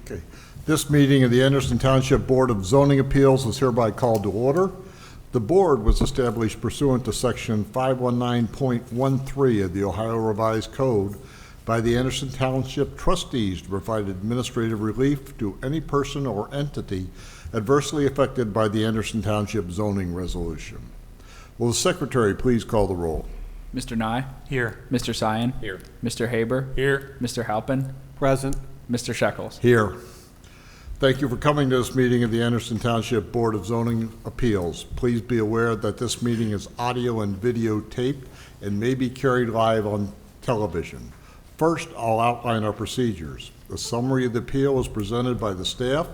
Okay. This meeting of the Anderson Township Board of Zoning Appeals is hereby called to order. The board was established pursuant to Section 519.13 of the Ohio Revised Code by the Anderson Township trustees to provide administrative relief to any person or entity adversely affected by the Anderson Township zoning resolution. Will the secretary please call the roll? Mr. Nye? Here. Mr. Sion? Here. Mr. Haber? Here. Mr. Halpin? Present. Mr. Shekels? Here. Thank you for coming to this meeting of the Anderson Township Board of Zoning Appeals. Please be aware that this meeting is audio and video taped and may be carried live on television. First, I'll outline our procedures. The summary of the appeal is presented by the staff.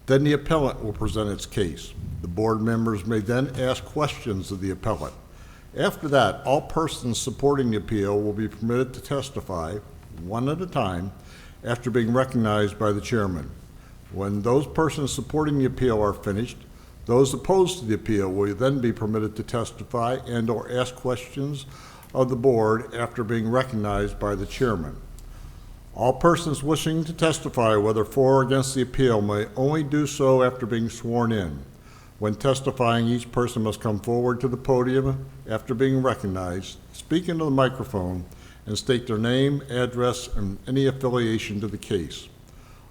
Then the appellant will present its case. The board members may then ask questions of the appellant. After that, all persons supporting the appeal will be permitted to testify, one at a time, after being recognized by the chairman. When those persons supporting the appeal are finished, those opposed to the appeal will then be permitted to testify and/or ask questions of the board after being recognized by the chairman. All persons wishing to testify, whether for or against the appeal, may only do so after being sworn in. When testifying, each person must come forward to the podium after being recognized, speak into the microphone, and state their name, address, and any affiliation to the case.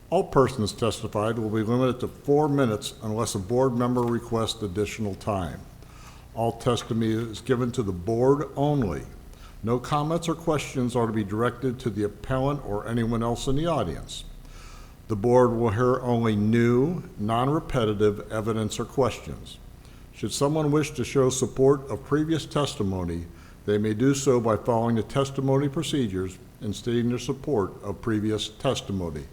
All persons testified will be limited to 4 minutes unless a board member requests additional time. All testimony is given to the board only. No comments or questions are to be directed to the appellant or anyone else in the audience. The board will hear only new, non-repetitive evidence or questions. Should someone wish to show support of previous testimony, they may do so by following the testimony procedures and stating their support of previous testimony.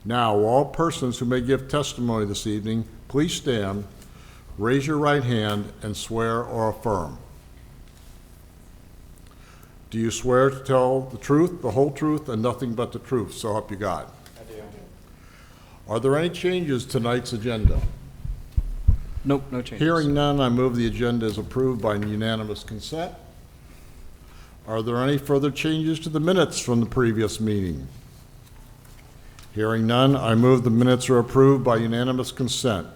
Now, all persons who may give testimony this evening, please stand, raise your right hand, and swear or affirm. Do you swear to tell the truth, the whole truth, and nothing but the truth, so help you God? I do. Are there any changes to tonight's agenda? Nope, no changes. Hearing none, I move the agenda is approved by unanimous consent. Are there any further changes to the minutes from the previous meeting? Hearing none, I move the minutes are approved by unanimous consent.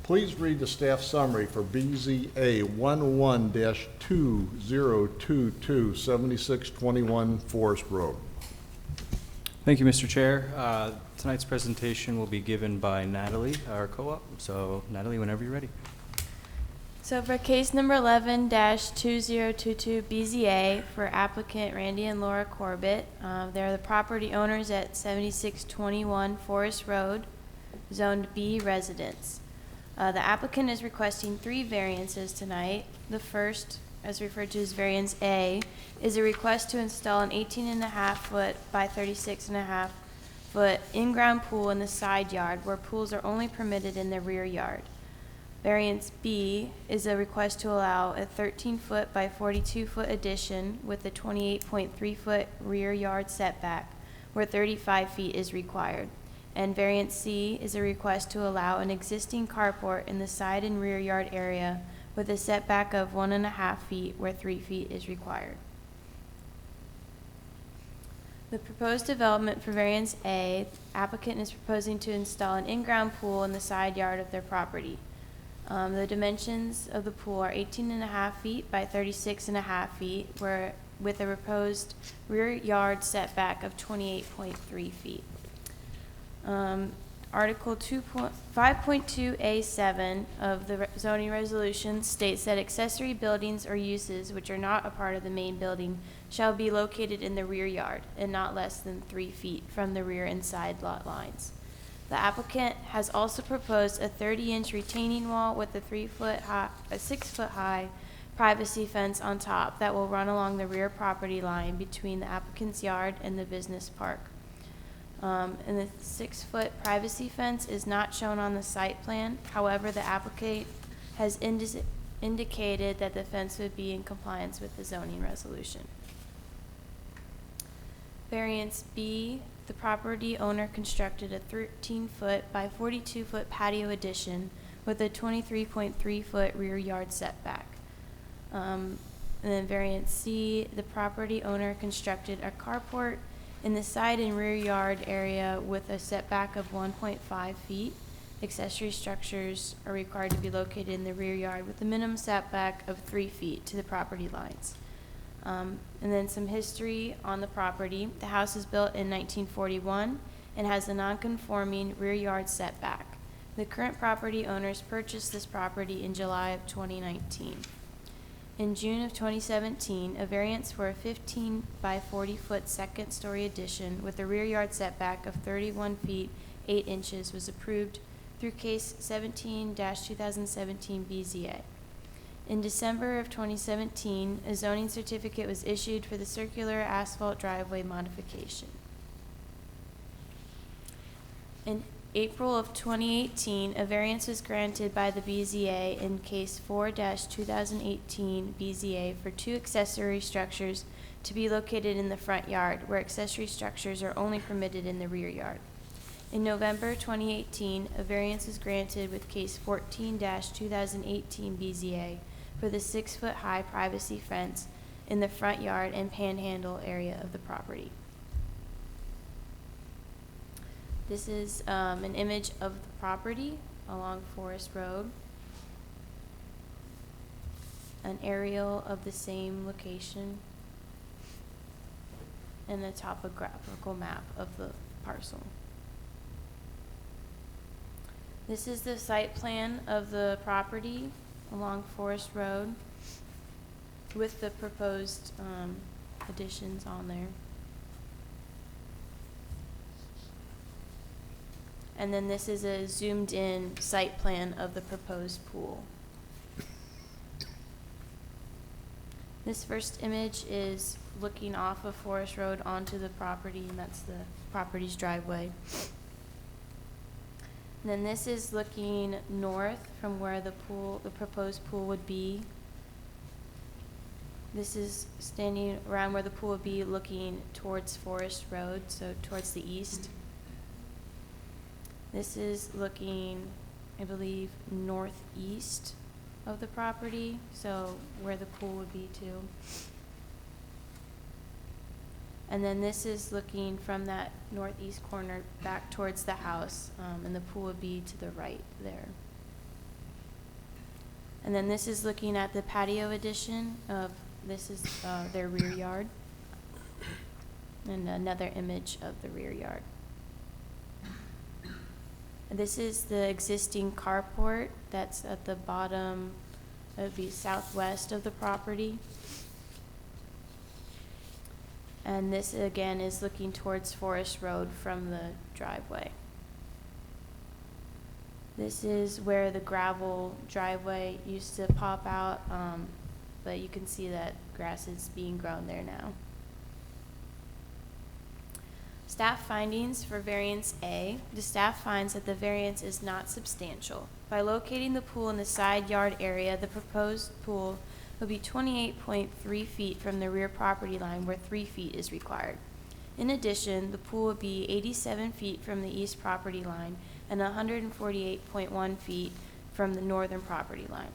Please read the staff summary for BZA 11-2022 7621 Forest Road. Thank you, Mr. Chair. Tonight's presentation will be given by Natalie, our co-op. So, Natalie, whenever you're ready. So for case number 11-2022 BZA for applicant Randy and Laura Corbett, they're the property owners at 7621 Forest Road, zoned B residence. The applicant is requesting 3 variances tonight. The first, as referred to as variance A, is a request to install an 18.5 foot by 36.5 foot in-ground pool in the side yard where pools are only permitted in the rear yard. Variance B is a request to allow a 13 foot by 42 foot addition with a 28.3 foot rear yard setback where 35 feet is required. And variance C is a request to allow an existing carport in the side and rear yard area with a setback of 1.5 feet where 3 feet is required. The proposed development for variance A, applicant is proposing to install an in-ground pool in the side yard of their property. The dimensions of the pool are 18.5 feet by 36.5 feet, with a proposed rear yard setback of 28.3 feet. Article 5.2A7 of the zoning resolution states that accessory buildings or uses which are not a part of the main building shall be located in the rear yard and not less than 3 feet from the rear and side lot lines. The applicant has also proposed a 30-inch retaining wall with a 6-foot high privacy fence on top that will run along the rear property line between the applicant's yard and the business park. And the 6-foot privacy fence is not shown on the site plan. However, the applicant has indicated that the fence would be in compliance with the zoning resolution. Variance B, the property owner constructed a 13-foot by 42-foot patio addition with a 23.3-foot rear yard setback. And then variance C, the property owner constructed a carport In the side and rear yard area with a setback of 1.5 feet, accessory structures are required to be located in the rear yard with a minimum setback of 3 feet to the property lines. And then some history on the property. The house was built in 1941 and has a non-conforming rear yard setback. The current property owners purchased this property in July of 2019. In June of 2017, a variance for a 15 by 40 foot second story addition with a rear yard setback of 31 feet 8 inches was approved through case 17-2017 BZA. In December of 2017, a zoning certificate was issued for the circular asphalt driveway modification. In April of 2018, a variance was granted by the BZA in case 4-2018 BZA for 2 accessory structures to be located in the front yard, where accessory structures are only permitted in the rear yard. In November 2018, a variance was granted with case 14-2018 BZA for the 6-foot-high privacy fence in the front yard and panhandle area of the property. This is an image of the property along Forest Road, an aerial of the same location, and a topographical map of the parcel. This is the site plan of the property along Forest Road with the proposed additions on there. And then this is a zoomed in site plan of the proposed pool. This first image is looking off of Forest Road onto the property, and that's the property's driveway. And then this is looking north from where the proposed pool would be. This is standing around where the pool would be looking towards Forest Road, so towards the east. This is looking, I believe, northeast of the property, so where the pool would be too. And then this is looking from that northeast corner back towards the house, and the pool would be to the right there. And then this is looking at the patio addition of, this is their rear yard. And another image of the rear yard. This is the existing carport that's at the bottom, it would be southwest of the property. And this again is looking towards Forest Road from the driveway. This is where the gravel driveway used to pop out, but you can see that grass is being grown there now. Staff findings for variance A. The staff finds that the variance is not substantial. By locating the pool in the side yard area, the proposed pool will be 28.3 feet from the rear property line where 3 feet is required. In addition, the pool will be 87 feet from the east property line and 148.1 feet from the northern property line.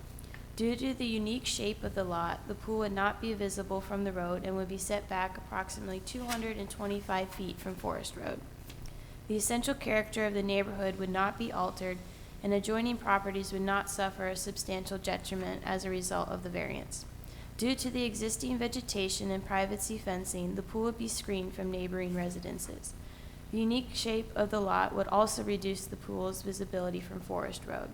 Due to the unique shape of the lot, the pool would not be visible from the road and would be set back approximately 225 feet from Forest Road. The essential character of the neighborhood would not be altered, and adjoining properties would not suffer a substantial detriment as a result of the variance. Due to the existing vegetation and privacy fencing, the pool would be screened from neighboring residences. The unique shape of the lot would also reduce the pool's visibility from Forest Road.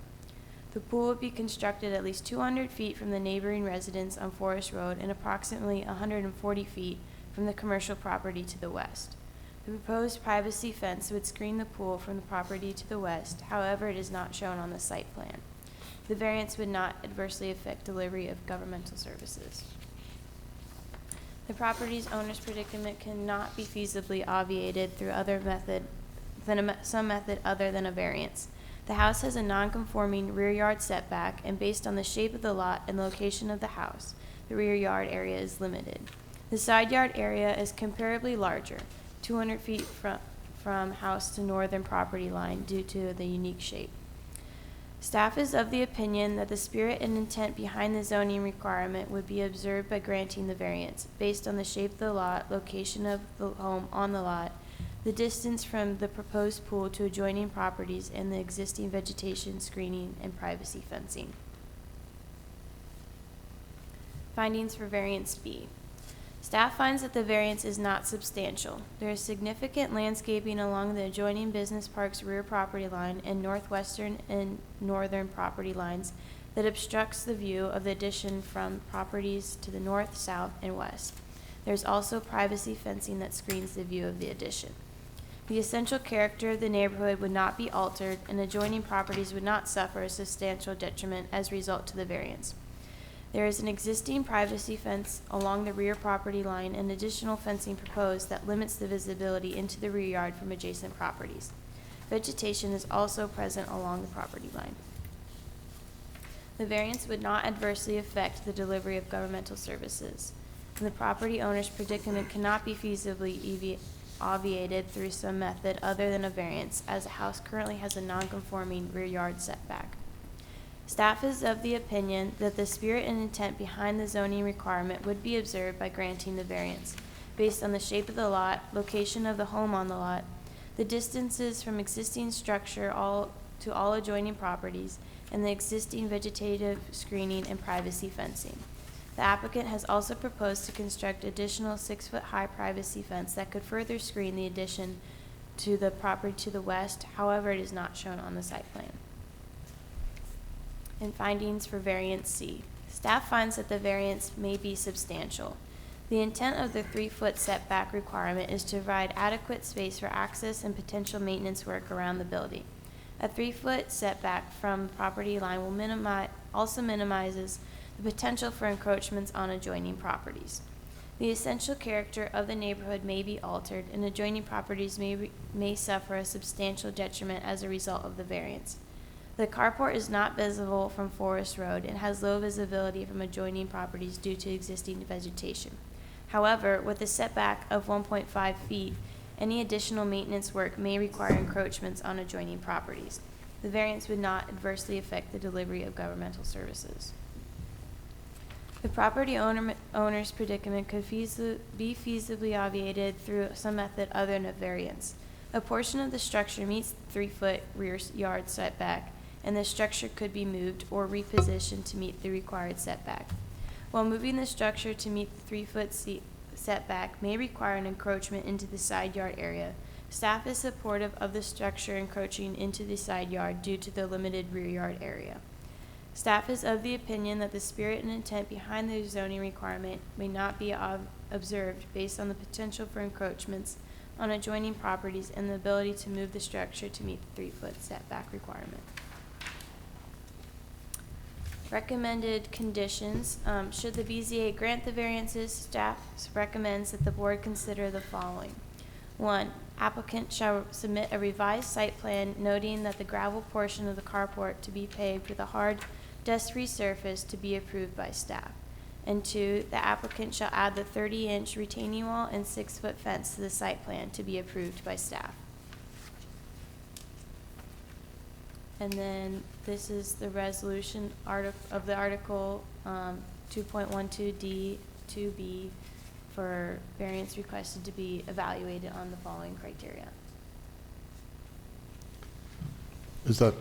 The pool would be constructed at least 200 feet from the neighboring residence on Forest Road and approximately 140 feet from the commercial property to the west. The proposed privacy fence would screen the pool from the property to the west, however, it is not shown on the site plan. The variance would not adversely affect delivery of governmental services. The property's owner's predicament cannot be feasibly obviated through some method other than a variance. The house has a non-conforming rear yard setback, and based on the shape of the lot and location of the house, the rear yard area is limited. The side yard area is comparably larger, 200 feet from house to northern property line due to the unique shape. Staff is of the opinion that the spirit and intent behind the zoning requirement would be observed by granting the variance, based on the shape of the lot, location of the home on the lot, the distance from the proposed pool to adjoining properties, and the existing vegetation, screening, and privacy fencing. Findings for variance B. Staff finds that the variance is not substantial. There is significant landscaping along the adjoining business park's rear property line and northwestern and northern property lines that obstructs the view of the addition from properties to the north, south, and west. There's also privacy fencing that screens the view of the addition. The essential character of the neighborhood would not be altered, and adjoining properties would not suffer a substantial detriment as a result to the variance. There is an existing privacy fence along the rear property line and additional fencing proposed that limits the visibility into the rear yard from adjacent properties. Vegetation is also present along the property line. The variance would not adversely affect the delivery of governmental services. The property owner's predicament cannot be feasibly obviated through some method other than a variance, as the house currently has a non-conforming rear yard setback. Staff is of the opinion that the spirit and intent behind the zoning requirement would be observed by granting the variance, based on the shape of the lot, location of the home on the lot, the distances from existing structure to all adjoining properties, and the existing vegetative screening and privacy fencing. The applicant has also proposed to construct additional 6-foot-high privacy fence that could further screen the addition to the property to the west. However, it is not shown on the site plan. And findings for variance C. Staff finds that the variance may be substantial. The intent of the 3-foot setback requirement is to provide adequate space for access and potential maintenance work around the building. A 3-foot setback from property line will also minimizes the potential for encroachments on adjoining properties. The essential character of the neighborhood may be altered, and adjoining properties may suffer a substantial detriment as a result of the variance. The carport is not visible from Forest Road and has low visibility from adjoining properties due to existing vegetation. However, with a setback of 1.5 feet, any additional maintenance work may require encroachments on adjoining properties. The variance would not adversely affect the delivery of governmental services. The property owner's predicament could be feasibly obviated through some method other than a variance. A portion of the structure meets the 3-foot rear yard setback, and the structure could be moved or repositioned to meet the required setback. While moving the structure to meet the 3-foot setback may require an encroachment into the side yard area, staff is supportive of the structure encroaching into the side yard due to the limited rear yard area. Staff is of the opinion that the spirit and intent behind the zoning requirement may not be observed based on the potential for encroachments on adjoining properties and the ability to move the structure to meet the 3-foot setback requirement. Recommended conditions. Should the BZA grant the variances, staff recommends that the board consider the following. 1. Applicant shall submit a revised site plan noting that the gravel portion of the carport to be paved with a hard, dust-free surface to be approved by staff. And 2. The applicant shall add the 30-inch retaining wall and 6-foot fence to the site plan to be approved by staff. And then this is the resolution of the article 2.12D 2B for variance requested to be evaluated on the following criteria. Is that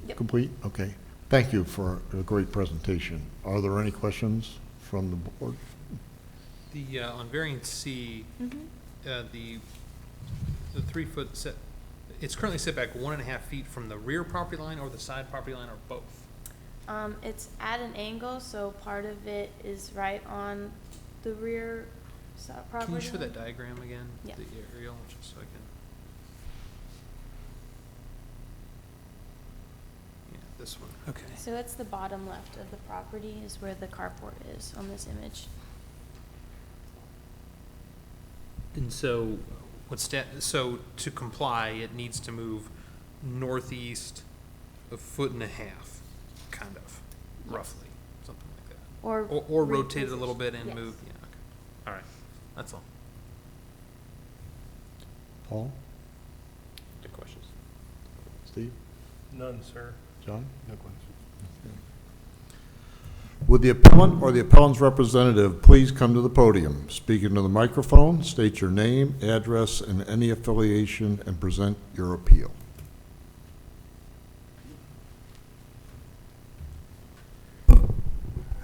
Yep. complete? Okay. Thank you for a great presentation. Are there any questions from the board? The, on variance C, the 3-foot set, it's currently set back 1.5 feet from the rear property line or the side property line or both? It's at an angle, so part of it is right on the rear property Can you show line. that diagram again? Yeah. The aerial, just so I can. Yeah, this one. Okay. So it's the bottom left of the property is where the carport is on this image. And so, so to comply, it needs to move northeast 1.5 feet, kind of, roughly, something like that. Or rotate it a little bit and Yes. move, yeah, okay. All right, that's all. Paul? Good questions. Steve? None, sir. John? No questions. Would the appellant or the appellant's representative please come to the podium, speak into the microphone, state your name, address, and any affiliation, and present your appeal?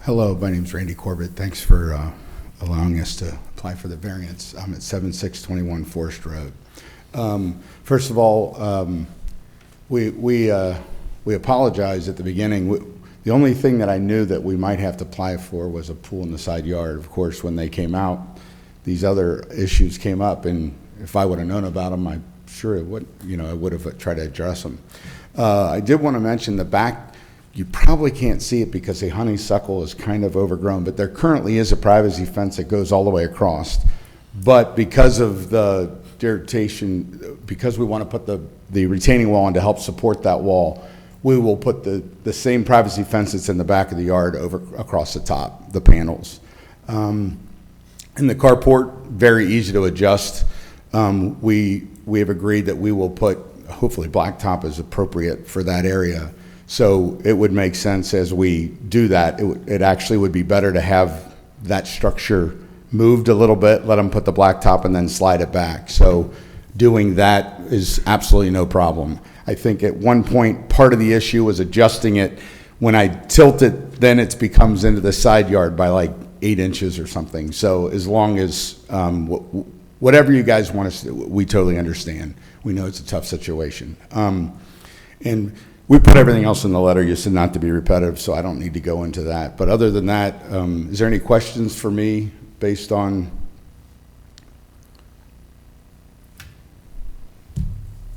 Hello, my name's Randy Corbett. Thanks for allowing us to apply for the variance. I'm at 7621 Forest Road. First of all, we apologize at the beginning. The only thing that I knew that we might have to apply for was a pool in the side yard. Of course, when they came out, these other issues came up, and if I would have known about them, I'm sure I would have tried to address them. I did want to mention the back. You probably can't see it because the honeysuckle is kind of overgrown, but there currently is a privacy fence that goes all the way across. But because of the irritation, because we want to put the retaining wall in to help support that wall, we will put the same privacy fence that's in the back of the yard over across the top, the panels. And the carport, very easy to adjust. We have agreed that we will put, hopefully blacktop is appropriate for that area. So it would make sense as we do that, it actually would be better to have that structure moved a little bit, let them put the blacktop and then slide it back. So doing that is absolutely no problem. I think at one point, part of the issue was adjusting it. When I tilt it, then it becomes into the side yard by like 8 inches or something. So as long as, whatever you guys want us to do, we totally understand. We know it's a tough situation. And we put everything else in the letter. You said not to be repetitive, so I don't need to go into that. But other than that, is there any questions for me based on?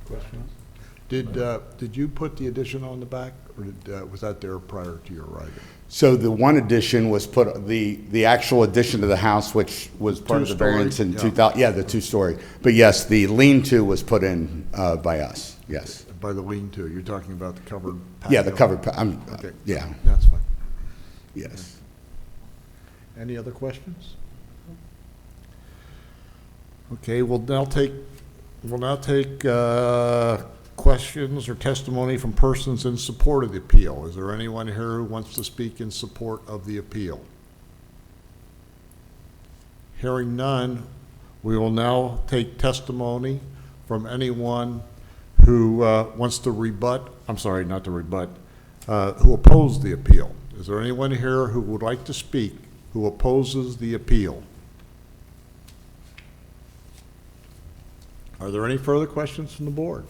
Questions? Did you put the addition on the back, or was that there prior to your arrival? So the one addition was put, the actual addition to the house, which was part of the Two-story? variance in Yeah. 2000, yeah, the 2-story. But yes, the lean-to was put in by us, yes. By the lean-to, you're talking about the covered patio? Yeah, the covered, Okay. yeah, That's fine. yes. Any other questions? Okay, we'll now take questions or testimony from persons in support of the appeal. Is there anyone here who wants to speak in support of the appeal? Hearing none, we will now take testimony from anyone who wants to rebut, I'm sorry, not to rebut, who opposed the appeal. Is there anyone here who would like to speak who opposes the appeal? Are there any further questions from the board?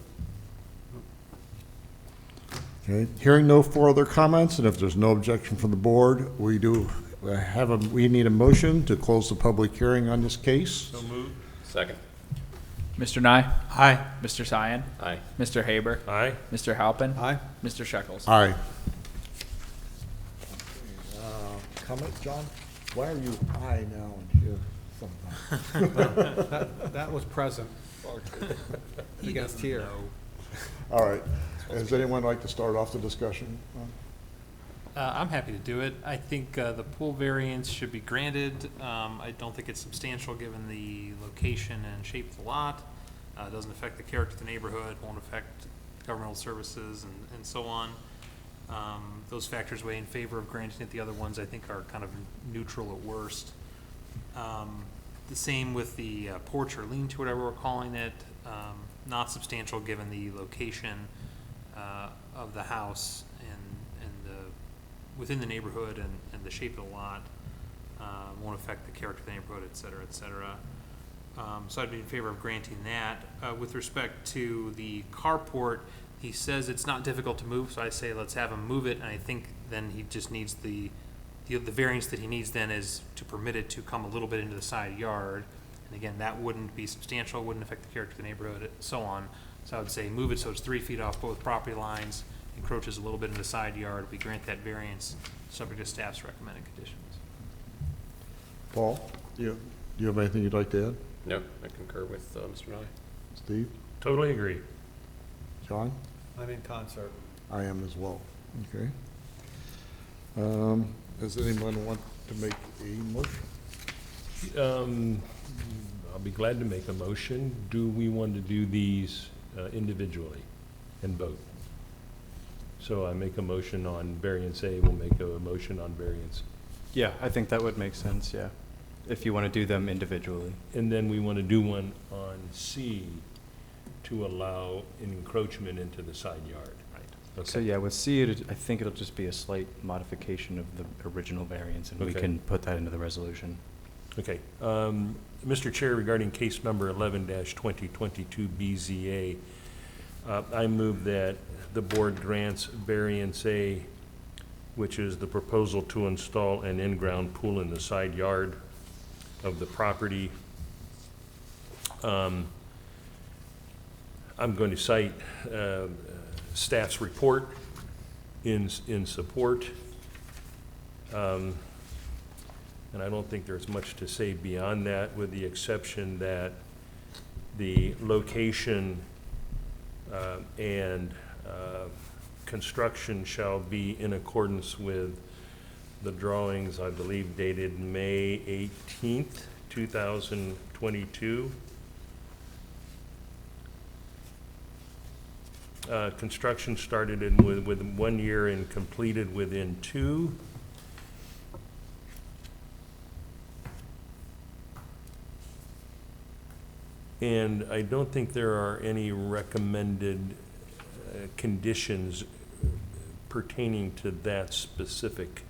Okay, hearing no further comments, and if there's no objection from the board, we need a motion to close the public hearing on this case. So moved. Second. Mr. Nye? Aye. Mr. Sion? Aye. Mr. Haber? Aye. Mr. Halpin? Aye. Mr. Shekels? Aye. Comment, John? Why are you aye now and here sometimes? That was present. He guessed doesn't here. know. All right. Does anyone like to start off the discussion? I'm happy to do it. I think the pool variance should be granted. I don't think it's substantial given the location and shape of the lot. It doesn't affect the character of the neighborhood, won't affect governmental services and so on. Those factors weigh in favor of granting it. The other ones I think are kind of neutral at worst. The same with the porch or lean-to, whatever we're calling it. Not substantial given the location of the house and the within the neighborhood and the shape of the lot. Won't affect the character of the neighborhood, et cetera, et cetera. So I'd be in favor of granting that. With respect to the carport, he says it's not difficult to move, so I say let's have him move it, and I think then he just needs the variance that he needs then is to permit it to come a little bit into the side yard. And again, that wouldn't be substantial, wouldn't affect the character of the neighborhood, so on. So I would say move it so it's 3 feet off both property lines, encroaches a little bit into the side yard. We grant that variance, subject to staff's recommended conditions. Paul, do you have anything you'd like to add? No, I concur with Mr. Nye. Steve? Totally agree. John? I'm in concert. I am as well. Okay. Does anyone want to make a motion? I'll be glad to make a motion. Do we want to do these individually and vote? So I make a motion on variance A, we'll make a motion on variance. Yeah, I think that would make sense, yeah, if you want to do them individually. And then we want to do one on C to allow an encroachment into the side yard. Right. So yeah, with C, I think it'll just be a slight modification of the original variance, and we Okay. can put that into the resolution. Okay. Mr. Chair, regarding case number 11-2022 BZA, I move that the board grants variance A, which is the proposal to install an in-ground pool in the side yard of the property. I'm going to cite staff's report in support. And I don't think there's much to say beyond that, with the exception that the location and construction shall be in accordance with the drawings, I believe dated May 18th, 2022. Construction started with 1 year and completed within 2. And I don't think there are any recommended conditions pertaining to that specific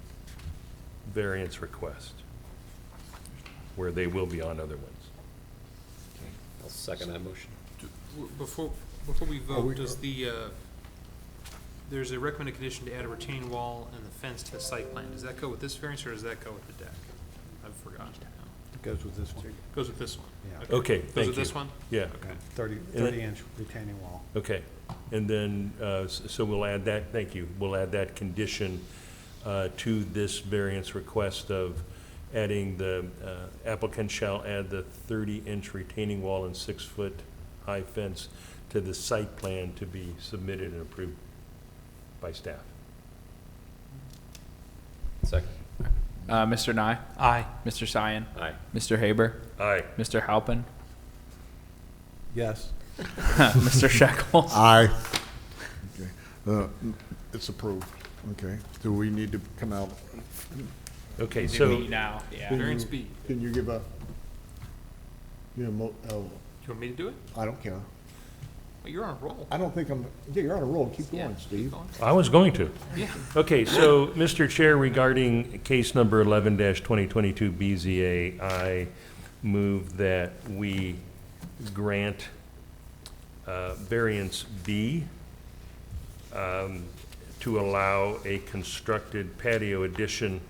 variance request, where they will be on other ones. I'll second that motion. Before we vote, does there's a recommended condition to add a retaining wall and the fence to the site plan. Does that go with this variance, or does that go with the deck? I've forgotten now. It goes with this one. Goes with this one? Yeah. Okay, Goes thank with you. this one? Yeah, Okay. 30-inch retaining wall. okay. And then, so we'll add that, thank you, we'll add that condition to this variance request of adding the applicant shall add the 30-inch retaining wall and 6-foot high fence to the site plan to be submitted and approved by staff. Second. Mr. Nye? Aye. Mr. Sion? Aye. Mr. Haber? Aye. Mr. Halpin? Yes. Mr. Shekels? Aye. Okay. It's approved. Okay. Do we need to come out? Okay, Do so, we now, yeah. Variance B. Can you give a, Do you want me to do it? I don't care. Well, you're on a roll. I don't think yeah, you're on a roll. Keep Yeah, going, keep Steve. going. I was going to. Yeah. Okay, so, Mr. Chair, regarding case number 11-2022 BZA, I move that we grant variance B to allow a constructed patio addition.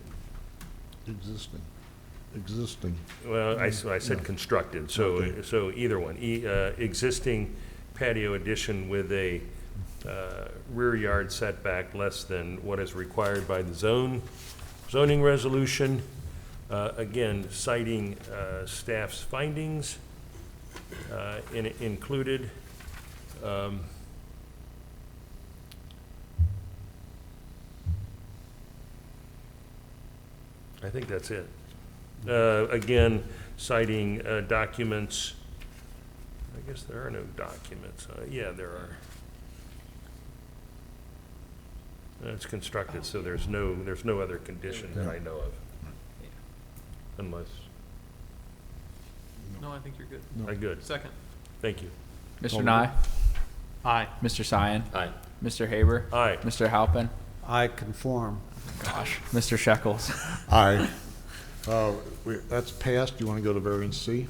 Existing. Well, I said constructed, so, Okay. so either one. Existing patio addition with a rear yard setback less than what is required by the zoning resolution. Again, citing staff's findings included. I think that's it. Again, citing documents. I guess there are no documents. Yeah, there are. It's constructed, so there's no other condition that I know of. Unless, No, I think you're good. I'm good. Second. Thank you. Mr. Nye? Aye. Mr. Sion? Aye. Mr. Haber? Aye. Mr. Halpin? I conform. Gosh. Mr. Shekels? Aye. That's passed. You want to go to variance C?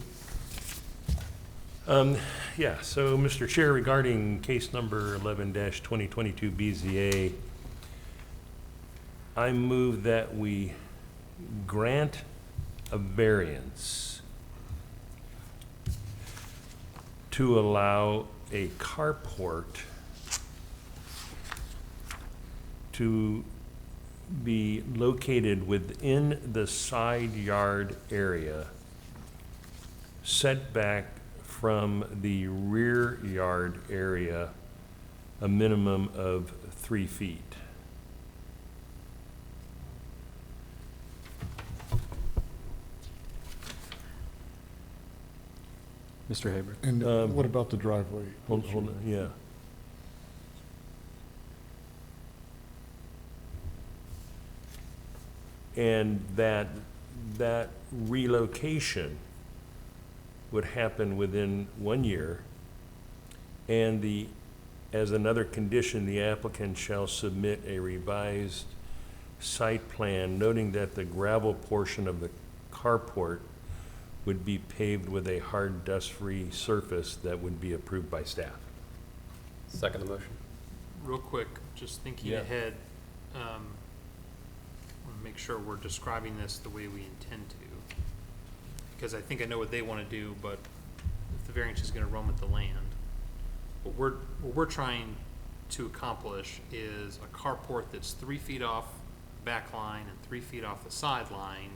Yeah, so, Mr. Chair, regarding case number 11-2022 BZA, I move that we grant a variance to allow a carport to be located within the side yard area, set back from the rear yard area a minimum of 3 feet. Mr. Haber? And what about the driveway? Hold on, yeah. And that relocation would happen within 1 year. And as another condition, the applicant shall submit a revised site plan noting that the gravel portion of the carport would be paved with a hard dust-free surface that would be approved by staff. Second the motion. Real quick, just thinking Yeah. ahead, want to make sure we're describing this the way we intend to. Because I think I know what they want to do, but if the variance is going to run with the land, what we're trying to accomplish is a carport that's 3 feet off the back line and 3 feet off the sideline,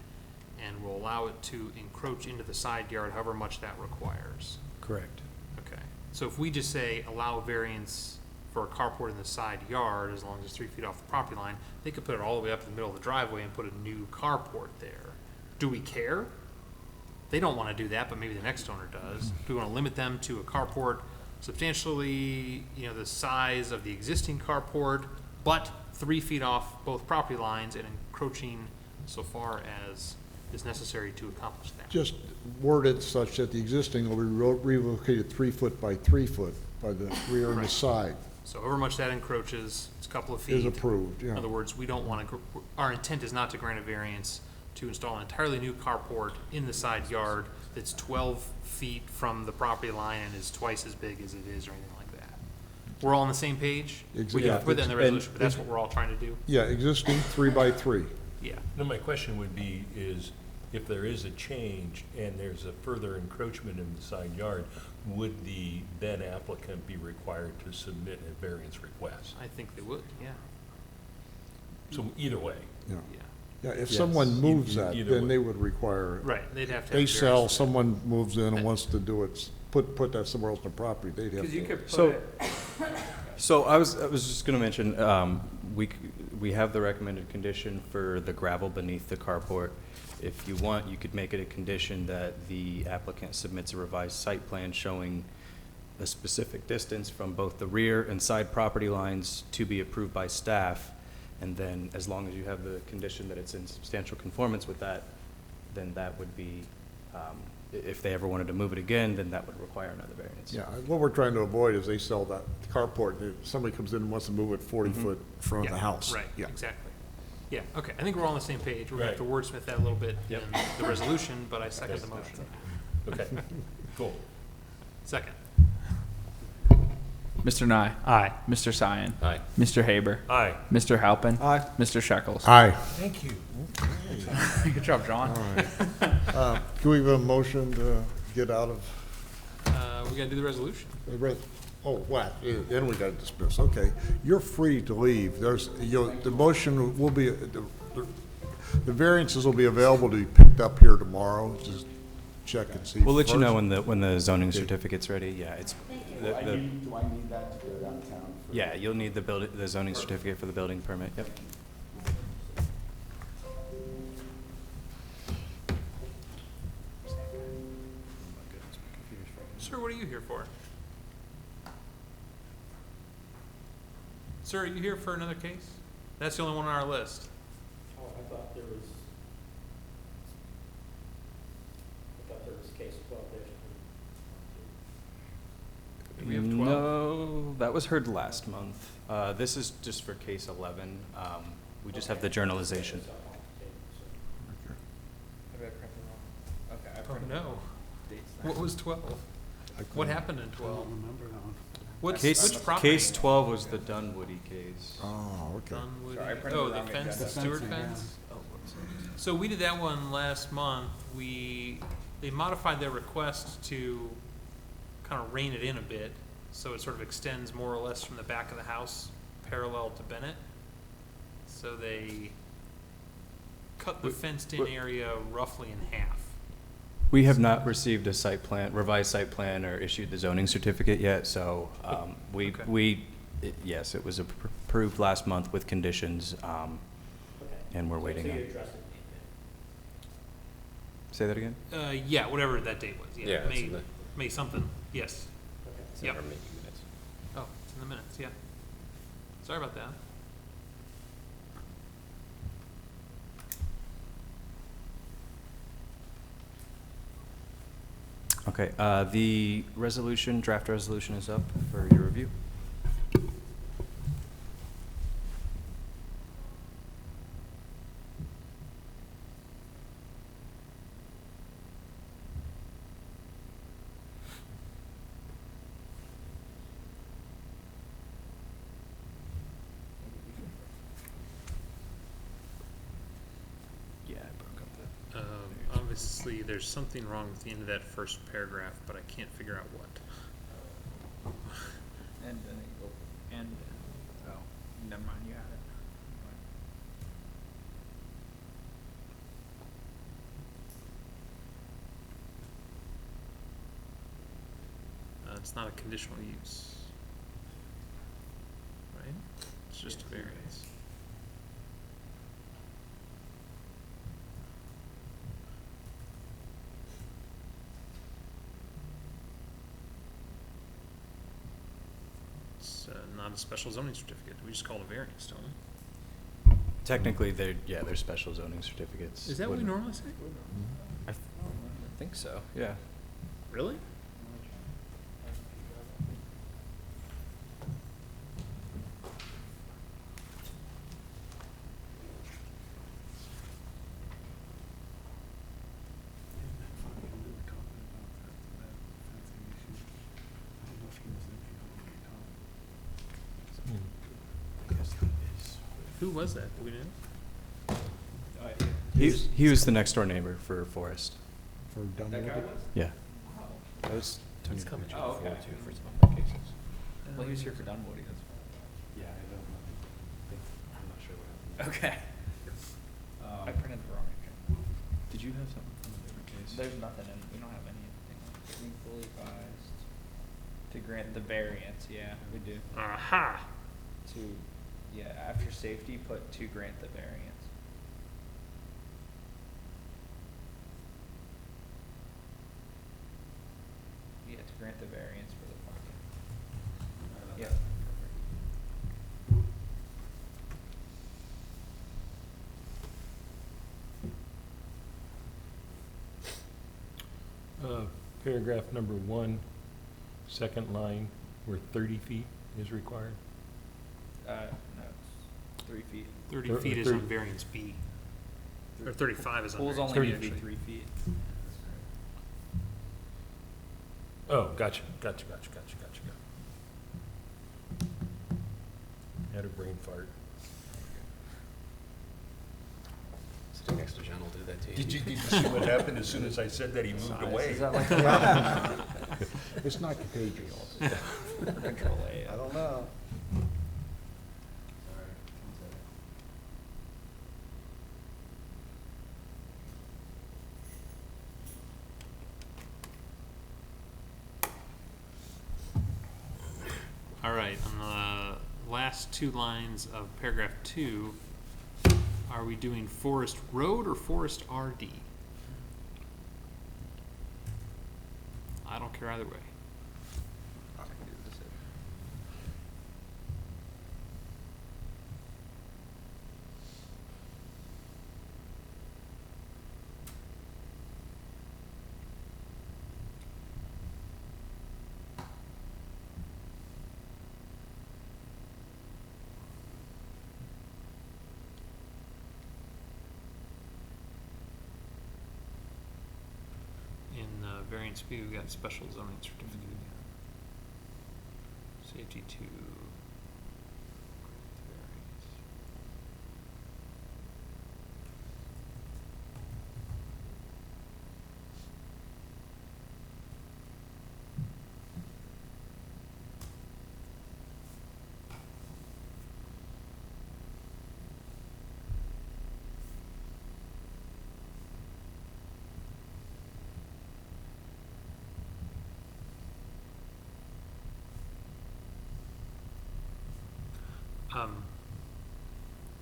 and will allow it to encroach into the side yard however much that requires. Correct. Okay, so if we just say allow variance for a carport in the side yard, as long as it's 3 feet off the property line, they could put it all the way up in the middle of the driveway and put a new carport there. Do we care? They don't want to do that, but maybe the next owner does. Do we want to limit them to a carport substantially, the size of the existing carport, but 3 feet off both property lines and encroaching so far as is necessary to accomplish that? Just word it such that the existing will be relocated 3 foot by 3 foot by the rear and the Right. side So however much that encroaches, it's a couple of feet. is approved, In yeah. other words, we don't want to, our intent is not to grant a variance to install an entirely new carport in the side yard that's 12 feet from the property line and is twice as big as it is or anything like that. We're all on the same page? We Yeah, can put that in the and- resolution, but that's what we're all trying to do? Yeah, existing 3 by 3. Yeah. Now, my question would be is, if there is a change and there's a further encroachment in the side yard, would the then applicant be required to submit a variance request? I think they would, yeah. So either way, Yeah. Yeah. Yeah, if Yes. someone moves that, Either then way. they would require, Right, they'd have to have. they a sell, variance. someone moves in and wants to do it, put that somewhere else on the property, they'd have Because you to. could put So, it, so I was just gonna mention, we have the recommended condition for the gravel beneath the carport. If you want, you could make it a condition that the applicant submits a revised site plan showing a specific distance from both the rear and side property lines to be approved by staff. And then, as long as you have the condition that it's in substantial conformance with that, then that would be, if they ever wanted to move it again, then that would require another variance. Yeah, what we're trying to avoid is they sell that carport, and somebody comes in and wants to move it 40 foot in front of the Yeah, house. Right, Yeah. exactly. Yeah, okay, I think we're all on the same page. We're gonna have to Right. wordsmith that a little bit in Yep. the resolution, but I second the motion. okay, cool. Second. Mr. Nye, Aye. Mr. Sion, Aye. Mr. Haber, Aye. Mr. Halpin, Aye. Mr. Shekels. Aye. Thank you. Good job, John. Can we have a motion to get out of We gotta do the resolution. the oh, what? Then we got to dismiss, okay. You're free to leave. The motion will be, the variances will be available to be picked up here tomorrow. Just check and see. We'll let you know first. when the zoning certificate's ready, yeah, it's. Do I need that to go downtown? Yeah, you'll need the zoning certificate for the building permit, yep. Sir, what are you here for? Sir, are you here for another case? That's the only one on our list. Oh, I thought there was case 12 dash. Do we have 12? No, that was heard last month. This is just for case 11. We just have the journalization. Oh, no. What was 12? What happened in 12? remember now. What's, Case, which property? case 12 was the Dunwoody case. Oh, okay. Dunwoody. Sorry, I printed Oh, the the wrong fence, the agenda. Stewart Fencing, yeah. fence? So we did that one last month. They modified their request to kind of rein it in a bit, so it sort of extends more or less from the back of the house parallel to Bennett. So they cut the fenced-in area roughly in half. We have not received a site plan, revised site plan, or issued the zoning certificate yet, so Okay. yes, it was approved last month with conditions, and we're waiting on. Say that again? Yeah, whatever that date was. Yeah, it's in the, May something, yes. it's in Yep. our meeting minutes. Oh, it's in the minutes, yeah. Sorry about that. Okay, the resolution, draft resolution is up for your review. Yeah, I broke up that. Obviously, there's something wrong with the end of that first paragraph, but I can't figure out what. Oh, never mind, you had it. It's not a conditional use. Right? It's just a variance. It's not a special zoning certificate. We just call it a variance, don't we? Technically, they're special zoning certificates. Is that what we Wouldn't- normally say? I think so, yeah. Really? Who was that? Do we know? He was the next door neighbor for Forrest. For Dunwoody? Yeah. That was Tony. Oh, okay. For some of the cases. Well, he was here for Dunwoody, that's Yeah, I don't, I'm not sure what happened. okay. I printed the wrong account. Did you have something from a different case? There's nothing in, we don't have anything. We fully advised to grant the variance, yeah, we do. Aha! To, yeah, after safety, put to grant the variance. Yeah, to grant the variance for the parking. Yeah. Paragraph number 1, second line, where 30 feet is required. No, it's 3 feet. 30 Or- feet or is on 30 variance B. Or 35 is on Pool's variance only B, gonna be actually. 3 feet. Oh, gotcha. Had a brain fart. Sitting next to John will do that to you. Did you see what happened as soon as I said that? He moved away. Is that like It's not contagious. control A? I don't know. All right, on the last two lines of paragraph 2, are we doing Forest Road or Forest RD? I don't care either way. I can do this. In variance B, we got special zoning certificate again. Safety 2. Variance.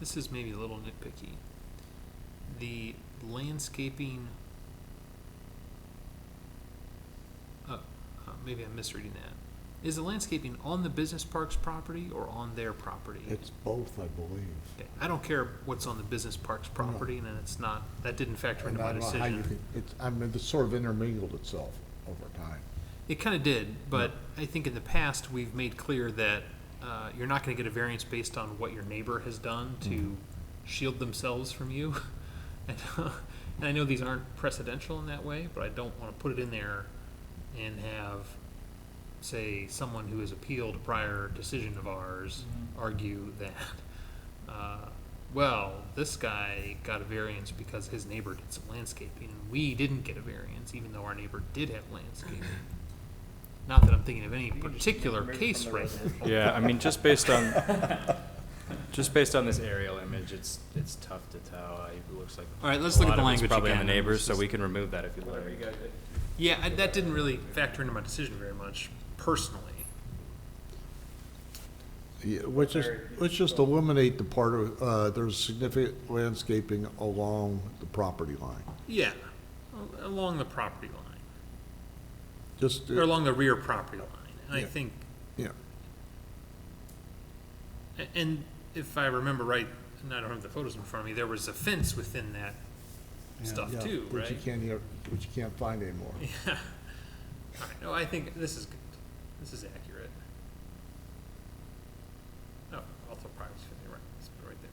This is maybe a little nitpicky. The landscaping, maybe I'm misreading that. Is the landscaping on the business park's property or on their property? It's both, I believe. Okay, I don't care what's on the business park's property, and it's not, that didn't factor And into I my don't know how you decision. can, it's, I mean, it's sort of intermingled itself. over time. It kind of did, but I think in the past, we've made clear that you're not going to get a variance based on what your neighbor has done to shield themselves from you. And I know these aren't precedential in that way, but I don't want to put it in there and have, say, someone who has appealed a prior decision of ours argue that, well, this guy got a variance because his neighbor did some landscaping, and we didn't get a variance, even though our neighbor did have landscaping. Not that I'm thinking of any particular case right now. Yeah, I mean, just based on this aerial image, it's tough to tell. It looks like. All right, let's look at the a lot of it's language probably on again. the neighbors, so we can remove that if you like. Yeah, that didn't really factor into my decision very much, personally. Yeah, let's just eliminate the part of, there's significant landscaping along the property line. Yeah, along the property line, Just, or along the rear property line. And I Yeah. think, yeah, and if I remember right, and I don't have the photos in front of me, there was a fence within that stuff yeah, too, right? which you can't find anymore. Yeah. All right, no, I think this is good. This is accurate. Oh, also privacy, right, let's put it right there.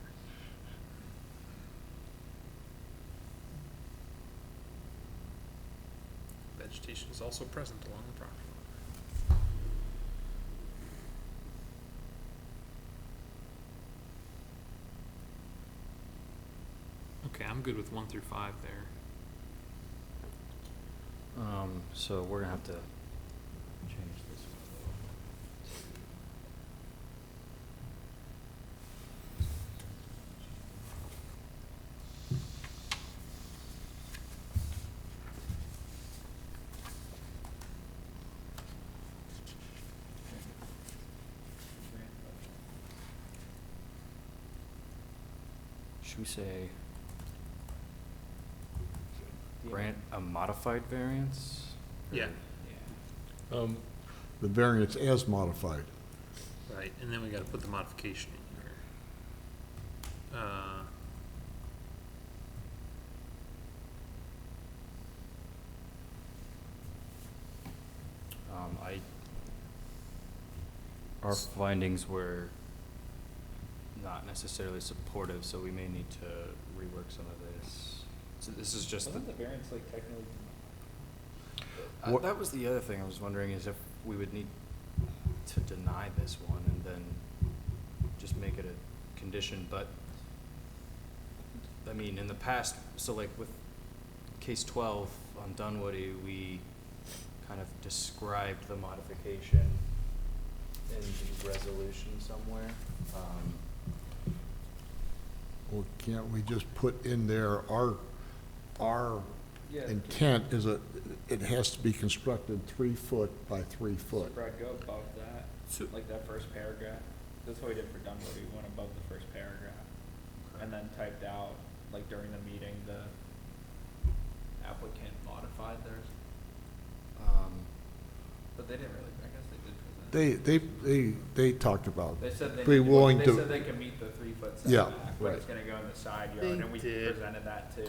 Vegetation is also present along the property line. Okay, I'm good with 1 through 5 there. So we're gonna have to change this one. Should we say grant a modified variance? Yeah, Um, The variance as modified. right, and then we gotta put the modification in here. Our findings were not necessarily supportive, so we may need to rework some of this. So this is just, Wasn't the variance like technically? What- that was the other thing I was wondering, is if we would need to deny this one and then just make it a condition, but, I mean, in the past, so like with case 12 on Dunwoody, we kind of described the modification in the resolution somewhere. Well, can't we just put in there, our Yeah. intent is it has to be constructed 3 foot by 3 foot. Brad, go above that, So- like that first paragraph. That's what we did for Dunwoody, we went above the first paragraph. And then typed out, like during the meeting, the applicant modified theirs, but they didn't really, I guess they did present. They talked about They said they, be willing they to. said they can meet the 3 foot Yeah, setback, but it's right. gonna go in the side They yard, and we did. presented that too.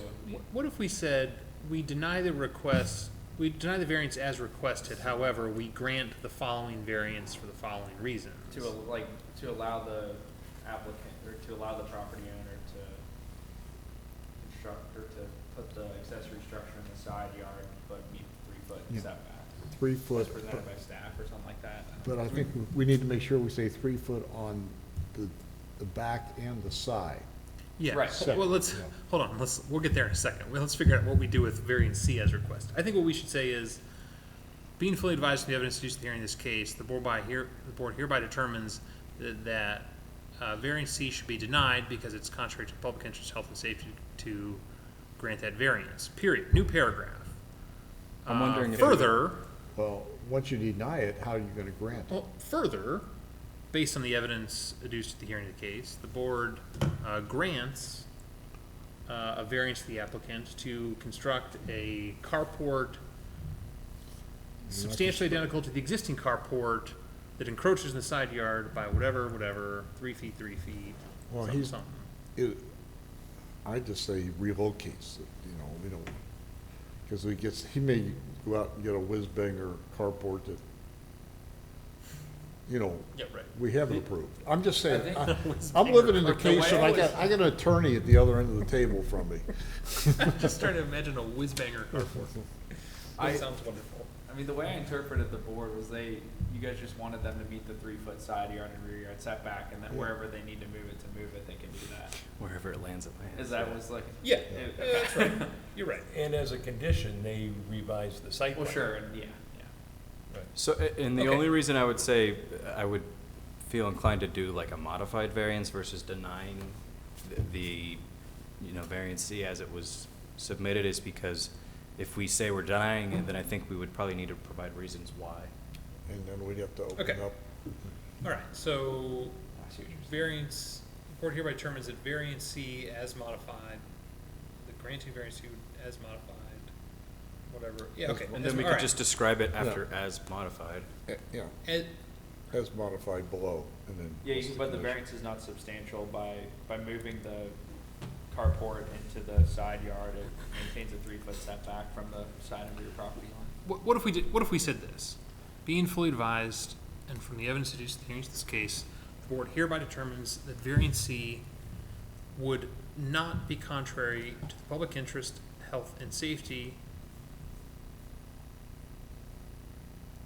What if we said, we deny the request, we deny the variance as requested, however, we grant the following variance for the following reasons? To allow the applicant, or to allow the property owner to construct, or to put the accessory structure in the side yard, but meet the 3 foot Yeah. setback. 3 Was foot, presented by staff or something like that. but I think we need to make sure we say 3 foot on the back and the side. Yeah, Right. well, let's, hold on, we'll get there in a second. Well, let's figure out what we do with variance C as requested. I think what we should say is, being fully advised of the evidence used in the hearing in this case, the board hereby determines that variance C should be denied because it's contrary to public interest, health, and safety to grant that variance, period. New paragraph. I'm wondering if- Further, Well, once you deny it, how are you gonna grant it? well, further, based on the evidence adduced at the hearing of the case, the board grants a variance to the applicant to construct a carport substantially identical to the existing carport that encroaches in the side yard by whatever, 3 feet, Well, something, something. I just say relocates, it, we don't, Because he may go out and get a whiz-bang or carport that, you know, Yeah, right. we haven't approved. I'm just saying, I I'm living in the The case way that I I got an attorney at the other end of the table from me. I'm just trying to imagine a whiz banger carport. That sounds wonderful. I mean, the way I interpreted the board was you guys just wanted them to meet the 3-foot side yard and rear yard setback, and then Yeah. wherever they need to move it, they can do that. Wherever it lands at my hands. Is that was like? Yeah, Okay. that's right. You're right. And as a condition, they revise the site Well, plan. sure, and yeah. So, and the Okay. only reason I would say I would feel inclined to do like a modified variance versus denying the variance C as it was submitted is because if we say we're denying it, then I think we would probably need to provide reasons why. And then we'd have to open Okay. up. All right, so I see what you're saying. variance, the board hereby determines that variance C as modified, the granting variance C as modified, whatever, yeah, okay. And as- then we all could right. just describe it after as modified. Yeah, As- as modified below, and then. Yeah, you list can the put the conditions. variance is not substantial by moving the carport into the side yard. It maintains a 3-foot setback from the side of your property line. What if we said this? Being fully advised, and from the evidence adduced in the hearings of this case, the board hereby determines that variance C would not be contrary to the public interest, health, and safety.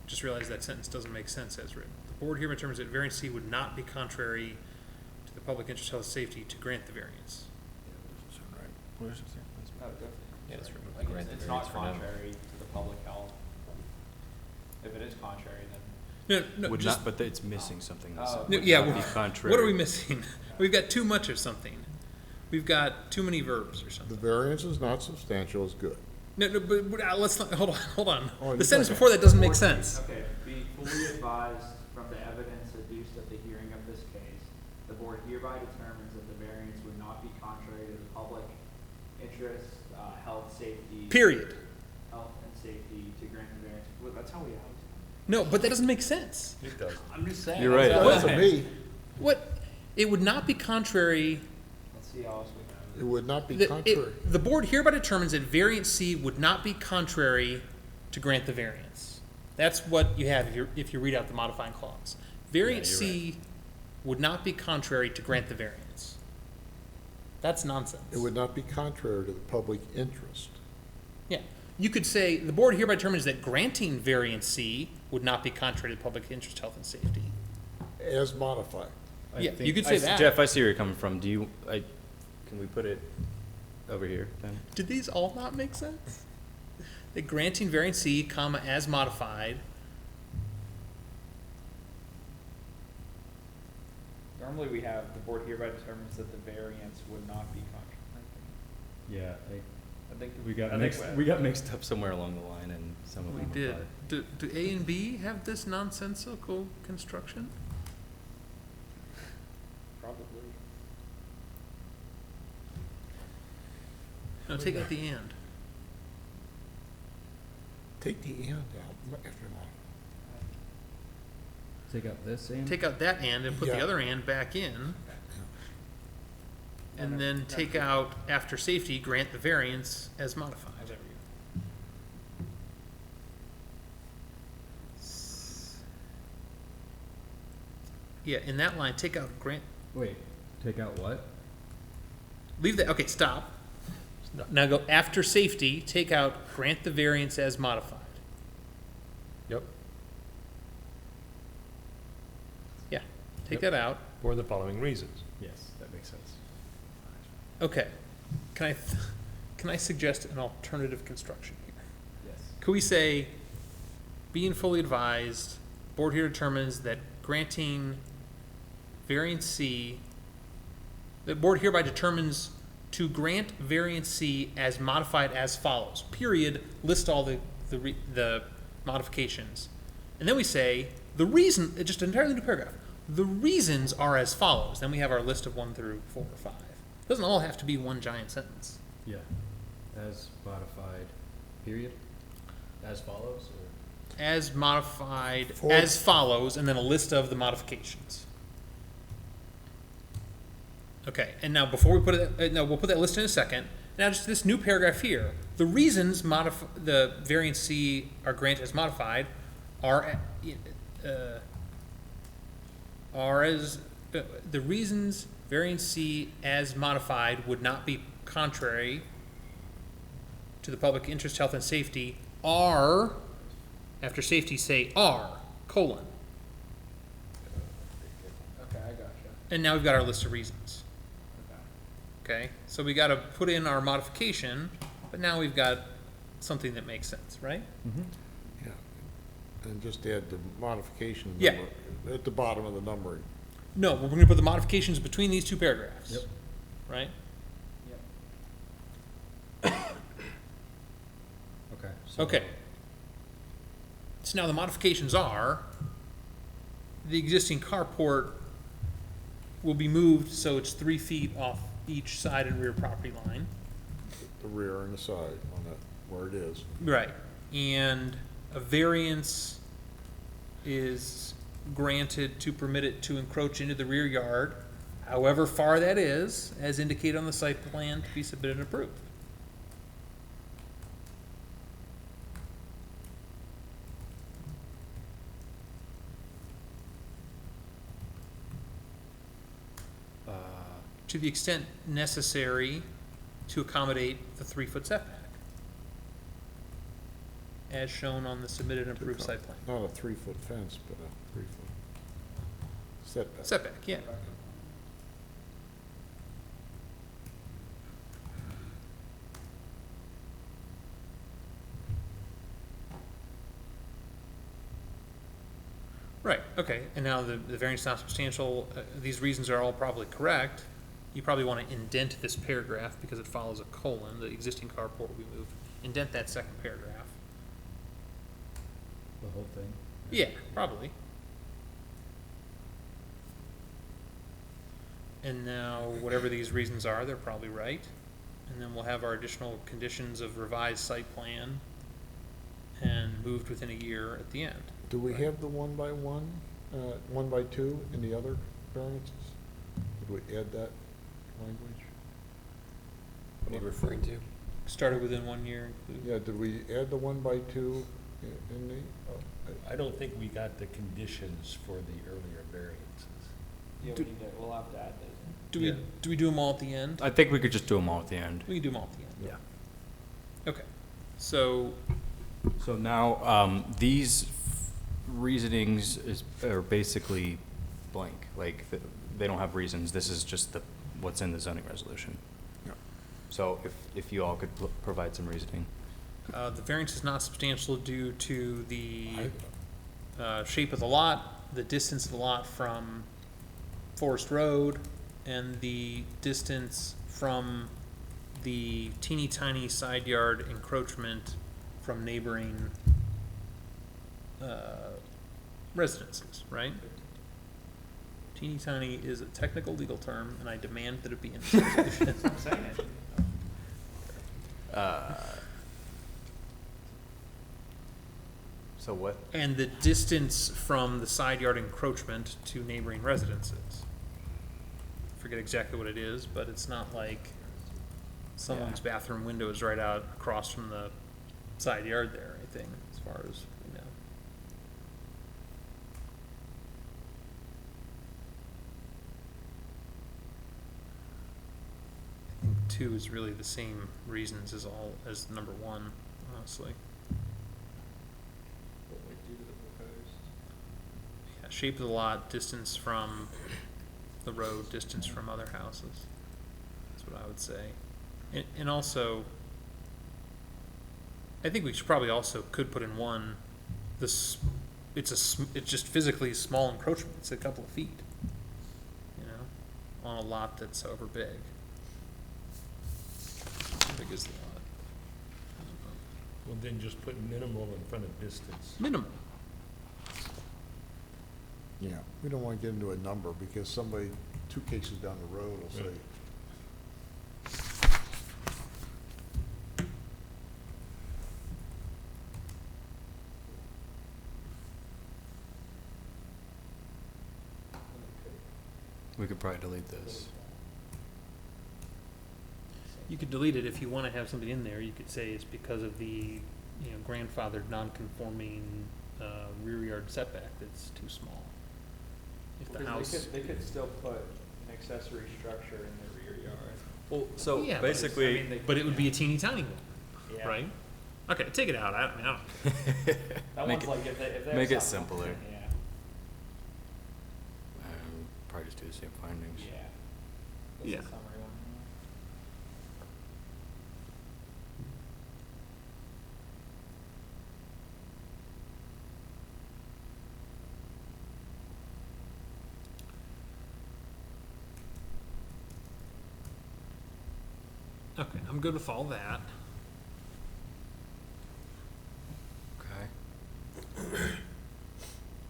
Just realized that sentence doesn't make sense as written. The board hereby determines that variance C would not be contrary to the public interest, health, and safety to grant the variance. Oh, definitely. Yeah, that's right. Like, it's not contrary to the public health. If it is contrary, then. No, Would just, not, but it's missing something. That's Oh. no, would yeah, not be what contrary. are we missing? We've got too much of something. We've got too many verbs or The something. variance is not substantial is good. No, but let's not, hold on. Oh, The you sentence got before that doesn't make sense. Okay, be fully advised from the evidence adduced at the hearing of this case, the board hereby determines that the variance would not be contrary to the public interest, health, safety. Period. Health and safety to grant the variance. Well, that's how we have it. No, but that doesn't make sense. It does. I'm just saying. You're right. that's Well, what to I'm me, What? It would not be contrary. Let's see how else we it have it. would not be contrary. The board hereby determines that variance C would not be contrary to grant the variance. That's what you have if you read out the modifying clause. Variance you're C would not be contrary to grant the variance. That's nonsense. It would not be contrary to the public interest. Yeah, you could say, the board hereby determines that granting variance C would not be contrary to the public interest, health, and safety. As modified. Yeah, you could say that. Jeff, I see where you're coming from. Can we put it over here then? Did these all not make sense? That granting variance C, comma, as modified, Normally we have the board hereby determines that the variance would not be contrary. Yeah, I think we got I think mixed up somewhere along the line, and some of we them did. apply. Do A and B have this nonsensical construction? probably. No, take out the and. Take the and out. Take out this and? Take out that and put the Yeah. other and back in. And then take out after safety, grant the variance as modified. There we go. Yeah, in that line, take out grant, Wait, take out what? leave that, okay, stop. Now go after safety, take out grant the variance as modified. Yep, Yeah, take Yep. that out. for the following reasons. Yes, that makes sense. Okay, can I suggest an alternative construction here? Yes. Could we say, being fully advised, board here determines that granting variance C, the board hereby determines to grant variance C as modified as follows, period, list all the modifications. And then we say, the reason, just an entirely new paragraph, the reasons are as follows. Then we have our list of 1 through 4 or 5. Doesn't all have to be one giant sentence. Yeah, as modified, period, as follows, or? As modified, For- as follows, and then a list of the modifications. Okay, and now before we put it, no, we'll put that list in a second. Now, just this new paragraph here, the reasons the variance C are granted as modified are as, the reasons variance C as modified would not be contrary to the public interest, health, and safety are, after safety say are, colon. Okay, I gotcha. And now we've got our list of reasons. Okay. Okay, so we gotta put in our modification, but now we've got something that makes sense, right? Yeah. And just add the modification Yeah. number at the bottom of the numbering. No, we're gonna put the modifications between these two paragraphs. Yep. Right? Yep. Okay. Okay. So now the modifications are, the existing carport will be moved so it's 3 feet off each side and rear property line. The rear and the side on that, where it is. Right. And a variance is granted to permit it to encroach into the rear yard, however far that is, as indicated on the site plan to be submitted and approved. To the extent necessary to accommodate the 3-foot setback, as shown on the submitted and approved site plan. Not a 3-foot fence, but a 3-foot setback. Setback, yeah. Right, okay, and now the variance is not substantial, these reasons are all probably correct. You probably want to indent this paragraph because it follows a colon, the existing carport will be moved. Indent that second paragraph. The whole thing? Yeah, probably. And now, whatever these reasons are, they're probably right. And then we'll have our additional conditions of revised site plan and moved within a year at the end. Do we have the 1x1, 1x2 in the other variances? Did we add that language? What are you referring to? Started within 1 year, including. Yeah, did we add the 1x2 in the? I don't think we got the conditions for the earlier variances. Yeah, Do- we'll have to add those. Yeah. Do we do them all at the end? I think we could just do them all at the end. We can do them all at the end. Yeah. Okay. So, So now, these reasonings are basically blank, like, they don't have reasons, this is just what's in the zoning resolution. Yeah. So if you all could provide some reasoning. the variance is not substantial due to the shape of the lot, the distance of the lot from Forest Road, and the distance from the teeny tiny side yard encroachment from neighboring residences, right? Teeny tiny is a technical legal term, and I demand that it be in this resolution. I'm saying it. So what? And the distance from the side yard encroachment to neighboring residences. Forget exactly what it is, but it's not like someone's bathroom window is right out across from the side yard there, I think, as far as we know. I think 2 is really the same reasons as number 1, honestly. What would do to the proposed? Yeah, shape of the lot, distance from the road, distance from other houses. That's what I would say. And also, I think we should probably also could put in 1, it's just physically a small encroachment. It's a couple of feet, on a lot that's over big. How big is the lot? Well, then just put minimal in front of distance. Minimal. Yeah, we don't want to get into a number because somebody 2 cases down the road will say, We could probably delete this. You could delete it if you want to have something in there. You could say it's because of the, grandfathered non-conforming rear yard setback that's too small. If the house, They could still put an accessory structure in their rear yard. Well, so Yeah, but basically, but it would be a teeny tiny one, Yeah. right? Okay, take it out. I don't. That Make one's it- like, if they have make it something- simpler. Yeah, probably just do the same findings. yeah. That's Yeah. the summary one. Okay, I'm good with all that. Okay.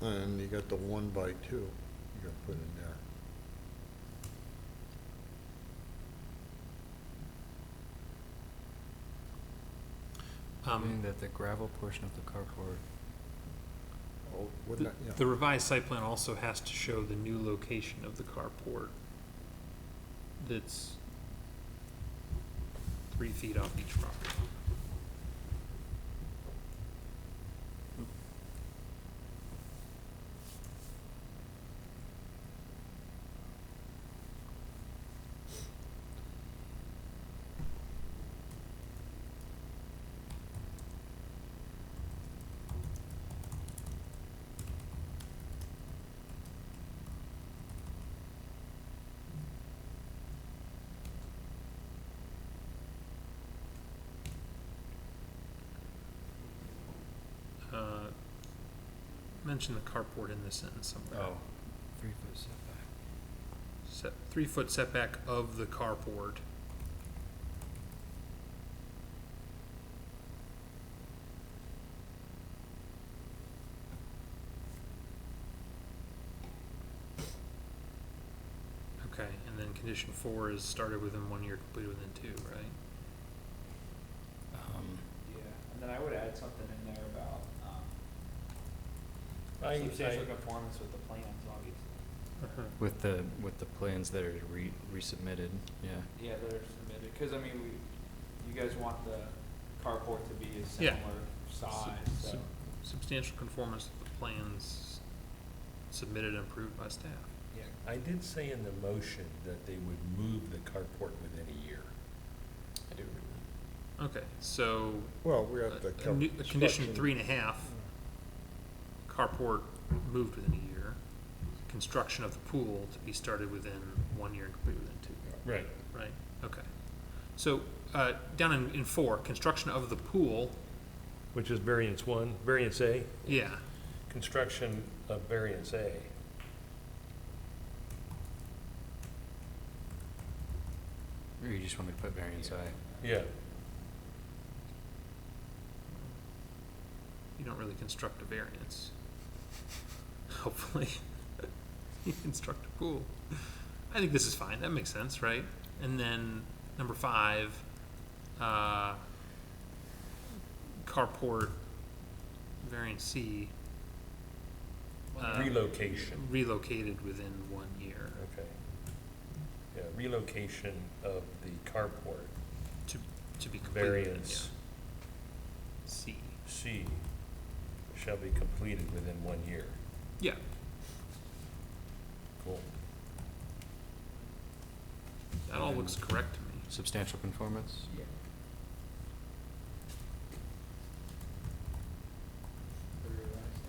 And you got the 1x2 you gotta put in there. Meaning that the gravel portion of the carport. Oh, wouldn't that, yeah. The revised site plan also has to show the new location of the carport. That's 3 feet off each property. Mention the carport in this sentence somewhere. Oh, 3 foot setback. 3 foot setback of the carport. Okay, and then condition 4 is started within 1 year, completed within 2, right? Yeah, and then I would add something in there about, I- substantial I- conformance with the plans, obviously. With the plans that are resubmitted, yeah. Yeah, that are submitted, cause I mean, you guys want the carport to be a Yeah. similar size, so. Substantial conformance with the plans submitted and approved by staff. Yeah, I did say in the motion that they would move the carport within a year. I do Okay, so Well, we have to cover. condition 3.5, carport moved within a year. Construction of the pool to be started within 1 year and completed within 2. Right. Right, okay. So, down in 4, construction of the pool, Which is variance 1, variance A, yeah, construction of variance A. Or you just want me to put variance I? Yeah, you don't really construct a variance. Hopefully, you construct a pool. I think this is fine, that makes sense, right? And then, number 5, carport, variance C. relocation, Relocated within 1 year okay. Yeah, relocation of the carport, to be completed. variance Yeah. C. C shall be completed within 1 year. Yeah, Cool. that all looks correct to me. Substantial conformance? Yeah. The revised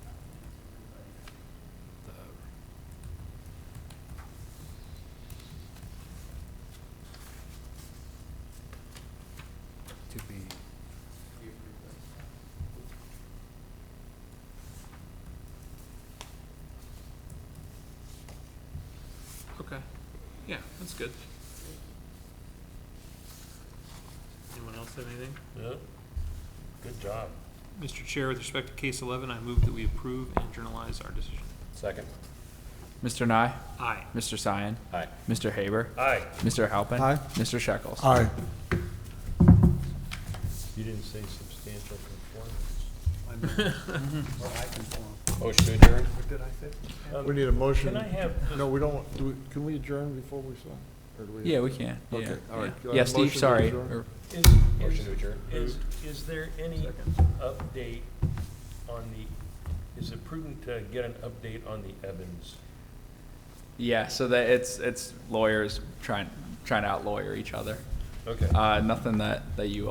The to be, we approved those. Okay, yeah, that's good. Anyone else have anything? Yeah, good job. Mr. Chair, with respect to case 11, I move that we approve and journalize our decision. Second. Mr. Nye, Aye. Mr. Sion, Aye. Mr. Haber, Aye. Mr. Halpin. Aye. Mr. Shekels. Aye. You didn't say substantial conformance. Motion to adjourn? We need a motion. Can I have, No, we don't, can we adjourn before we sign? Or do we- Yeah, we can. Yeah, Okay, all right. yeah. Do I Yeah, have a Steve, motion to sorry. adjourn? Or- Motion to adjourn. Is there any update on the, is it prudent to get an update on the Evans? Yeah, so that it's lawyers trying to out-lawyer each other. Okay. Nothing that you